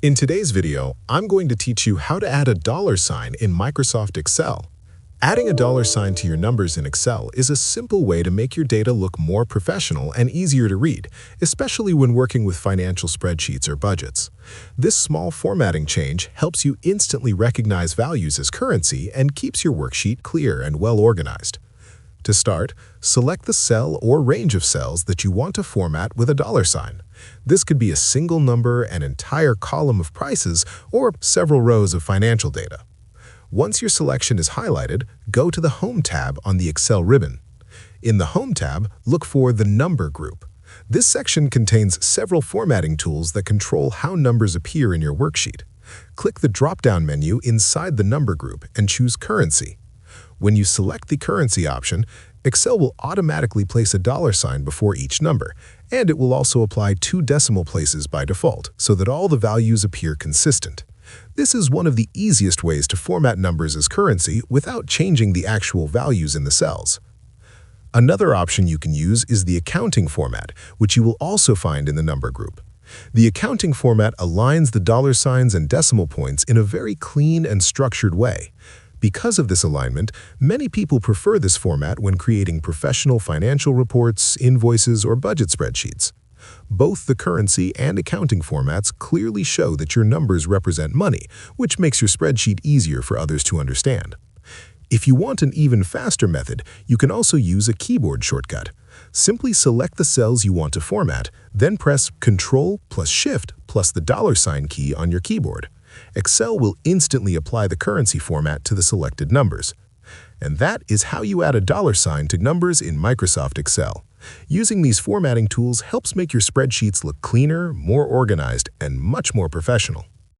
In today's video, I'm going to teach you how to add a dollar sign in Microsoft Excel. Adding a dollar sign to your numbers in Excel is a simple way to make your data look more professional and easier to read, especially when working with financial spreadsheets or budgets. This small formatting change helps you instantly recognize values as currency and keeps your worksheet clear and well organized. To start, select the cell or range of cells that you want to format with a dollar sign. This could be a single number, an entire column of prices, or several rows of financial data. Once your selection is highlighted, go to the Home tab on the Excel ribbon. In the Home tab, look for the Number group. This section contains several formatting tools that control how numbers appear in your worksheet. Click the drop-down menu inside the Number group and choose Currency. When you select the Currency option, Excel will automatically place a dollar sign before each number, and it will also apply 2 decimal places by default so that all the values appear consistent. This is one of the easiest ways to format numbers as currency without changing the actual values in the cells. Another option you can use is the Accounting format, which you will also find in the Number group. The Accounting format aligns the dollar signs and decimal points in a very clean and structured way. Because of this alignment, many people prefer this format when creating professional financial reports, invoices, or budget spreadsheets. Both the Currency and Accounting formats clearly show that your numbers represent money, which makes your spreadsheet easier for others to understand. If you want an even faster method, you can also use a keyboard shortcut. Simply select the cells you want to format, then press Ctrl plus Shift plus the dollar sign key on your keyboard. Excel will instantly apply the currency format to the selected numbers. And that is how you add a dollar sign to numbers in Microsoft Excel. Using these formatting tools helps make your spreadsheets look cleaner, more organized, and much more professional.